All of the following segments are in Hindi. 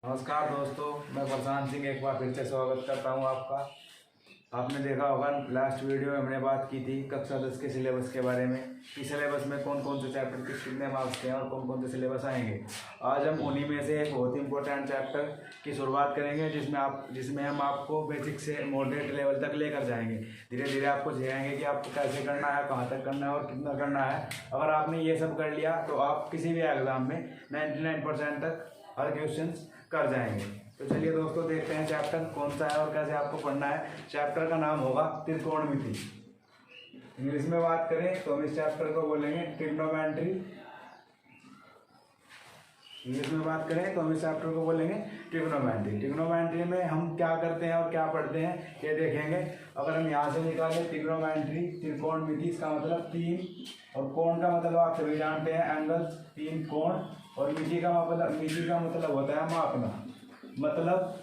नमस्कार दोस्तों, मैं प्रशांत सिंह एक बार फिर से स्वागत करता हूं आपका। आपने देखा होगा लास्ट वीडियो में हमने बात की थी कक्षा 10 के सिलेबस के बारे में कि सिलेबस में कौन कौन से चैप्टर कितने मार्क्स के हैं और कौन कौन से सिलेबस आएंगे। आज हम उन्हीं में से एक बहुत ही इंपॉर्टेंट चैप्टर की शुरुआत करेंगे जिसमें हम आपको बेसिक से मॉडरेट लेवल तक लेकर जाएंगे। धीरे धीरे आपको सिखाएंगे कि आपको कैसे करना है, कहाँ तक करना है और कितना करना है। अगर आपने ये सब कर लिया तो आप किसी भी एग्ज़ाम में 99% तक हर क्वेश्चन कर जाएंगे। तो चलिए दोस्तों, देखते हैं चैप्टर कौन सा है और कैसे आपको पढ़ना है। चैप्टर का नाम होगा त्रिकोणमिति। इंग्लिश में बात करें तो हम इस चैप्टर को बोलेंगे ट्रिग्नोमेट्री। इंग्लिश में बात करें तो हम इस चैप्टर को बोलेंगे ट्रिग्नोमेट्री। ट्रिग्नोमेट्री में हम क्या करते हैं और क्या पढ़ते हैं ये देखेंगे। अगर हम यहाँ से निकालें त्रिग्नोमेट्री, त्रिकोणमिति, इसका मतलब तीन, और कोण का मतलब आप सभी जानते हैं एंगल्स, तीन कोण। और मिति का मतलब होता है मापना, मतलब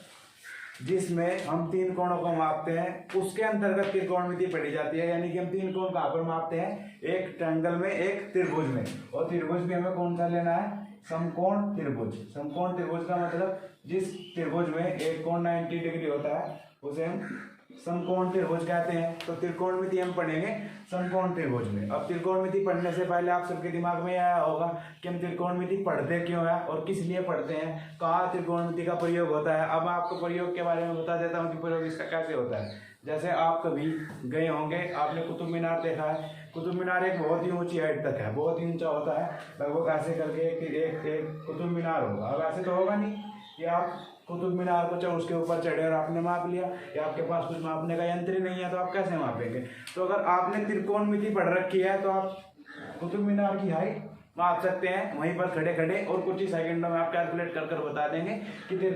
जिसमें हम तीन कोणों को मापते हैं उसके अंतर्गत त्रिकोणमिति पढ़ी जाती है। यानी कि हम तीन कोण कहाँ पर मापते हैं, एक ट्रायंगल में, एक त्रिभुज में। और त्रिभुज भी हमें कौन सा लेना है, समकोण त्रिभुज। समकोण त्रिभुज का मतलब जिस त्रिभुज में एक कोण 90 डिग्री होता है उसे हम समकोण त्रिभुज कहते हैं। तो त्रिकोणमिति हम पढ़ेंगे समकोण त्रिभुज में। अब त्रिकोणमिति पढ़ने से पहले आप सबके दिमाग में आया होगा कि हम त्रिकोणमिति पढ़ते क्यों है और किस लिए पढ़ते हैं, कहाँ त्रिकोणमिति का प्रयोग होता है। अब मैं आपको प्रयोग के बारे में बता देता हूँ कि प्रयोग इसका कैसे होता है। जैसे आप कभी गए होंगे, आपने कुतुब मीनार देखा है। कुतुब मीनार एक बहुत ही ऊंची हाइट तक है, बहुत ही ऊंचा होता है, लगभग ऐसे करके एक कुतुब मीनार होगा। अब ऐसे तो होगा नहीं कि आप कुतुब मीनार को उसके ऊपर चढ़े और आपने माप लिया, या आपके पास कुछ मापने का यंत्र ही नहीं है तो आप कैसे मापेंगे। तो अगर आपने त्रिकोणमिति पढ़ रखी है तो आप कुतुब मीनार की हाइट माप सकते हैं वहीं पर खड़े खड़े, और कुछ ही सेकंडों में आप कैलकुलेट कर बता देंगे कि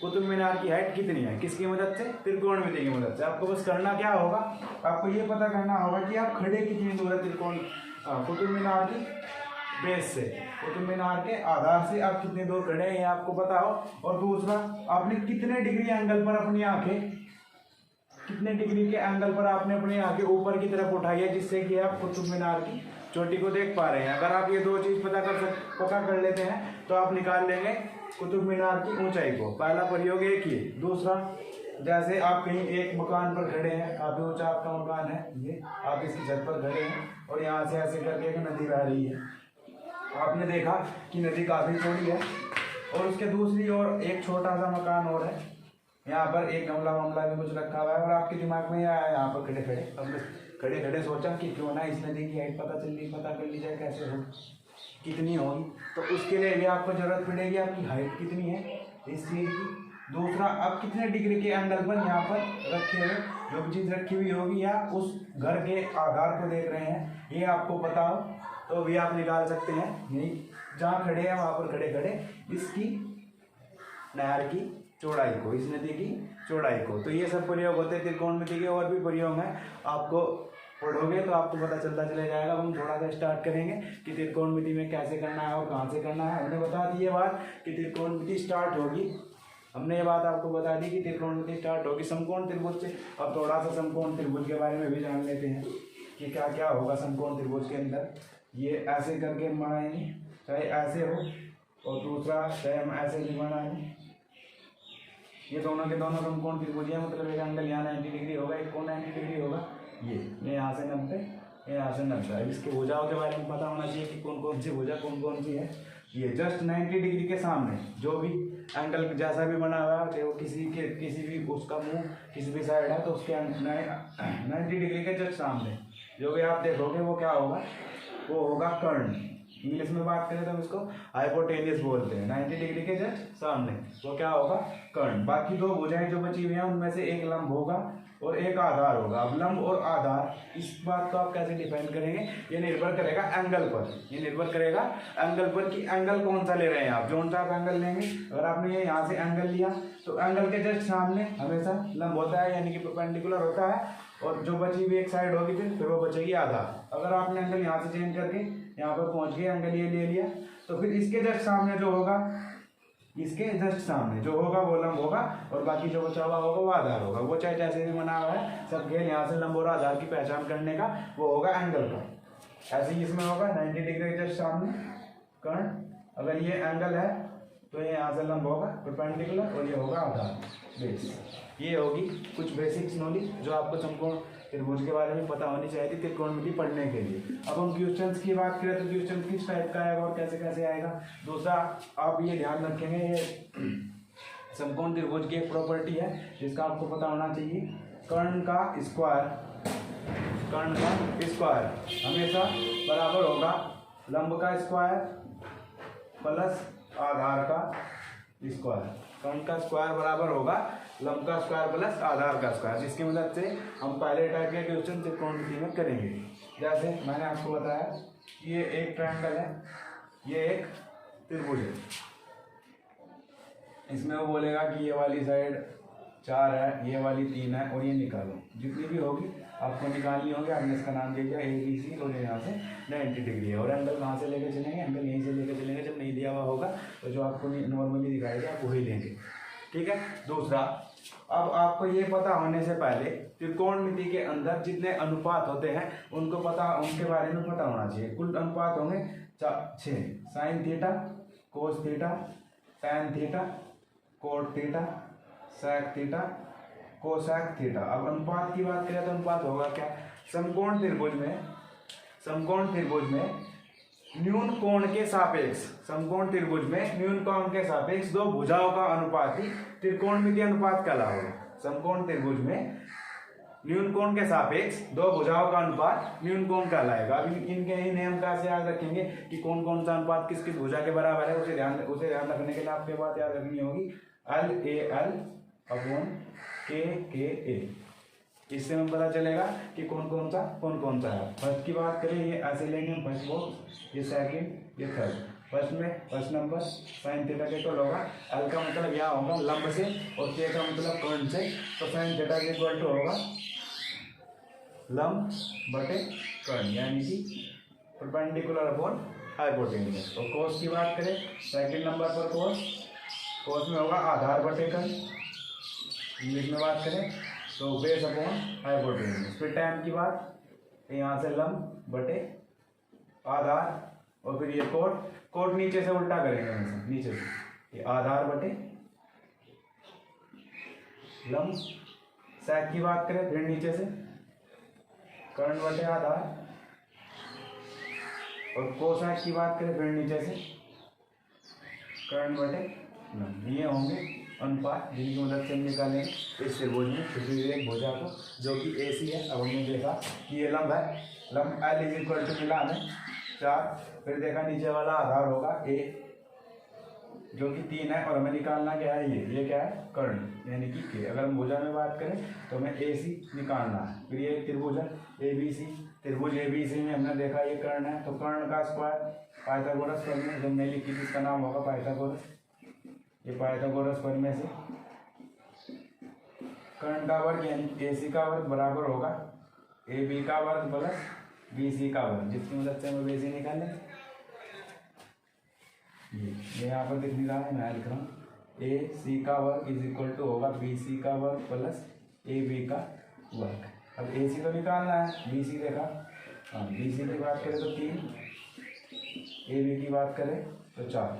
कुतुब मीनार की हाइट कितनी है। किसकी मदद से, त्रिकोणमिति की मदद से। आपको बस करना क्या होगा, आपको ये पता करना होगा कि आप खड़े कितनी दूर है कुतुब मीनार की बेस से, कुतुब मीनार के आधार से आप कितने दूर खड़े हैं ये आपको पता हो। और दूसरा, आपने कितने डिग्री एंगल पर अपनी आंखें, कितने डिग्री के एंगल पर आपने अपनी आंखें ऊपर की तरफ उठाई है जिससे कि आप कुतुब मीनार की चोटी को देख पा रहे हैं। अगर आप ये दो चीज़ पता कर लेते हैं तो आप निकाल लेंगे कुतुब मीनार की ऊंचाई को। पहला प्रयोग एक ही। दूसरा, जैसे आप कहीं एक मकान पर खड़े हैं, काफी ऊंचा आपका मकान है, ये आप इसकी छत पर खड़े हैं और यहाँ से ऐसे करके एक नदी बह रही है। आपने देखा कि नदी काफी चौड़ी है, और उसके दूसरी ओर एक छोटा सा मकान और है। यहाँ पर एक गमला भी कुछ रखा हुआ है, और आपके दिमाग में आया यहाँ पर खड़े खड़े, हमने खड़े खड़े सोचा कि क्यों ना इस नदी की हाइट पता कर ली जाए, कैसे हो, कितनी होगी। तो उसके लिए भी आपको जरूरत पड़ेगी आपकी हाइट कितनी है इस चीज़ की। दूसरा, आप कितने डिग्री के एंगल पर यहाँ पर रखे हुए जो भी चीज़ रखी हुई होगी या उस घर के आधार को देख रहे हैं, ये आपको पता हो तो भी आप निकाल सकते हैं। यही जहाँ खड़े हैं वहाँ पर खड़े खड़े इसकी नहर की चौड़ाई को, इस नदी की चौड़ाई को। तो ये सब प्रयोग होते हैं त्रिकोणमिति के। और भी प्रयोग हैं, आपको पढ़ोगे तो आपको पता चलता चले जाएगा। हम थोड़ा सा स्टार्ट करेंगे कि त्रिकोणमिति में कैसे करना है और कहाँ से करना है। हमने बता दी ये बात कि त्रिकोणमिति स्टार्ट होगी, हमने ये बात आपको बता दी कि त्रिकोणमिति स्टार्ट होगी समकोण त्रिभुज से। अब थोड़ा सा समकोण त्रिभुज के बारे में भी जान लेते हैं कि क्या क्या होगा समकोण त्रिभुज के अंदर। ये ऐसे करके बनाएंगे, चाहे ऐसे हो, और दूसरा चाहे हम ऐसे भी बनाएंगे। ये दोनों के दोनों समकोण त्रिभुज है, मतलब एक एंगल यहाँ 90 डिग्री होगा, एक कोण 90 डिग्री होगा। ये यहाँ से 90, ये यहाँ से 90। इसके भुजाओं के बारे में पता होना चाहिए कि कौन कौन सी भुजा कौन कौन सी है। ये जस्ट 90 डिग्री के सामने जो भी एंगल जैसा भी बना हुआ है, वो किसी भी उसका मुंह किसी भी साइड है तो उसके 90 डिग्री के जस्ट सामने जो भी आप देखोगे वो क्या होगा, वो होगा कर्ण। इंग्लिश में बात करें तो हम इसको हाइपोटेनियस बोलते हैं। 90 डिग्री के जस्ट सामने वो क्या होगा, कर्ण। बाकी दो भुजाएं जो बची हुई हैं उनमें से एक लंब होगा और एक आधार होगा। अब लंब और आधार, इस बात को आप कैसे डिफाइन करेंगे, ये निर्भर करेगा एंगल पर। ये निर्भर करेगा एंगल पर कि एंगल कौन सा ले रहे हैं आप, जो सा आप एंगल लेंगे। अगर आपने ये यहाँ से एंगल लिया तो एंगल के जस्ट सामने हमेशा लंब होता है, यानी कि परपेंडिकुलर होता है, और जो बची हुई एक साइड होगी फिर वो बचेगी आधार। अगर आपने एंगल यहाँ से चेंज करके यहाँ पर पहुँच गए, एंगल ये ले लिया, तो फिर इसके जस्ट सामने जो होगा, इसके जस्ट सामने जो होगा वो लंब होगा, और बाकी जो बचा हुआ होगा वो आधार होगा। वो चाहे जैसे भी बना हुआ है, सब खेल यहाँ से लंब और आधार की पहचान करने का वो होगा एंगल का। ऐसे ही इसमें होगा 90 डिग्री जस्ट सामने कर्ण। अगर ये एंगल है तो ये यहाँ से लंब होगा परपेंडिकुलर और ये होगा आधार बेस। ये होगी कुछ बेसिक्स नॉलेज जो आपको समकोण त्रिभुज के बारे में पता होनी चाहिए थी त्रिकोणमिति पढ़ने के लिए। अब हम क्वेश्चंस की बात करें तो क्वेश्चन किस टाइप का आएगा और कैसे कैसे आएगा। दूसरा आप ये ध्यान रखेंगे, ये समकोण त्रिभुज की एक प्रॉपर्टी है जिसका आपको पता होना चाहिए, कर्ण का स्क्वायर हमेशा बराबर होगा लंब का स्क्वायर प्लस आधार का स्क्वायर। कर्ण का स्क्वायर बराबर होगा लंब का स्क्वायर प्लस आधार का स्क्वायर, जिसकी मदद से हम पहले टाइप के क्वेश्चन त्रिकोणमिति में करेंगे। जैसे मैंने आपको बताया ये एक ट्रायंगल है, ये एक त्रिभुज है, इसमें वो बोलेगा कि ये वाली साइड 4 है, ये वाली 3 है और ये निकालो। जितनी भी होगी आपको निकालनी होगी। आपने इसका नाम दे दिया ABC और यहाँ से 90 डिग्री है। और एंगल कहाँ से लेके चलेंगे, एंगल यहीं से लेके चलेंगे। जब नहीं दिया हुआ होगा तो जो आपको नॉर्मली दिखाई दे आप वही लेंगे, ठीक है। दूसरा, अब आपको ये पता होने से पहले त्रिकोणमिति के अंदर जितने अनुपात होते हैं उनके बारे में पता होना चाहिए। कुल अनुपात होंगे 6, sine theta, cos theta, tan theta, cot theta, sec theta, cosec theta. अब अनुपात की बात करें तो अनुपात होगा क्या, समकोण त्रिभुज में न्यून कोण के सापेक्ष दो भुजाओं का अनुपात ही त्रिकोणमिति अनुपात कहलाएगा। समकोण त्रिभुज में न्यून कोण के सापेक्ष दो भुजाओं का अनुपात न्यून कोण कहलाएगा। अब इनके ही नियम कैसे याद रखेंगे कि कौन कौन सा अनुपात किस किस भुजा के बराबर है, उसे ध्यान रखने के लिए आपके बात याद रखनी होगी LAL/KKA। इससे हमें पता चलेगा कि कौन कौन सा है। फर्स्ट की बात करें, ये ऐसे लेंगे फर्स्ट बॉक्स, ये सेकंड, ये third. First number sine theta के इक्वल होगा, L का मतलब यहाँ होगा लंब से और K का मतलब कर्ण से, तो साइन थीटा के इक्वल टू होगा लंब बटे कर्ण, यानी कि परपेंडिकुलर अपॉन हाइपोटेन्यूज। और कोस की बात करें, सेकंड नंबर पर कोस में होगा आधार बटे कर्ण। इंग्लिश में बात करें तो बेस अपॉन हाइपोटेन्यूज। फिर टैन की बात, यहाँ से लंब बटे आधार और फिर ये कोट नीचे से उल्टा करेंगे, हमेशा नीचे से, ये आधार बटे लंब। सेक की बात करें फिर नीचे से कर्ण बटे आधार, और कोसेक की बात करें फिर नीचे से कर्ण बटे लंब। ये होंगे अनुपात जिनकी मदद से हम निकालेंगे इस त्रिभुज में किसी एक भुजा को जो कि AC है। अब हमने देखा कि ये लंब है, लंब L मिला हमें 4, फिर देखा नीचे वाला आधार होगा A जो कि 3 है, और हमें निकालना क्या है, ये क्या है, कर्ण यानी कि K। अगर हम भुजा में बात करें तो हमें AC निकालना है। फिर ये त्रिभुज है ABC, त्रिभुज ABC में हमने देखा ये कर्ण है, तो कर्ण का स्क्वायर पाइथागोरस प्रमेय जब नहीं लिखी जिसका नाम होगा पाइथागोरस। ये पाइथागोरस प्रमेय से कर्ण का वर्ग यानी AC का वर्ग बराबर होगा AB का वर्ग प्लस BC का वर्ग, जिसकी मदद से हमें BC निकालें। ये यहाँ पर दिख नहीं रहा है, मैं लिख रहा हूँ AC का वर्ग इज इक्वल टू होगा BC का वर्ग प्लस AB का वर्ग। अब AC तो निकालना है, BC देखा, हाँ BC की बात करें तो 3, AB की बात करें तो 4।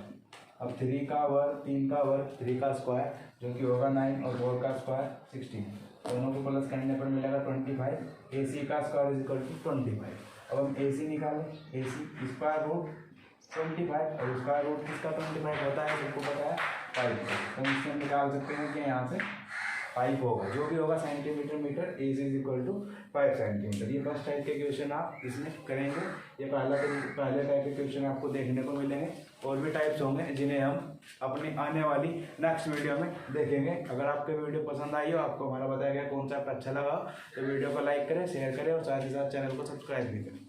अब 3 का वर्ग, 3 का वर्ग, 3 का स्क्वायर जो कि होगा 9 और 4 का स्क्वायर 16, दोनों को प्लस करने पर मिलेगा 25। AC का स्क्वायर इज इक्वल टू 25। अब हम AC निकालें, AC स्क्वायर रूट 25 और स्क्वायर रूट किसका 25 होता है, सबको पता है 5 का। तो इससे हम निकाल सकते हैं कि यहाँ से 5 होगा, जो भी होगा centimetre metre, AC is equal to 5 centimetre. ये फर्स्ट टाइप के क्वेश्चन आप इसमें करेंगे। ये पहले टाइप के क्वेश्चन आपको देखने को मिलेंगे, और भी टाइप्स होंगे जिन्हें हम अपनी आने वाली नेक्स्ट वीडियो में देखेंगे। अगर आपको वीडियो पसंद आई हो, आपको हमारा बताया गया कॉन्सेप्ट अच्छा लगा तो वीडियो को लाइक करें, शेयर करें और साथ ही साथ चैनल को सब्सक्राइब भी करें।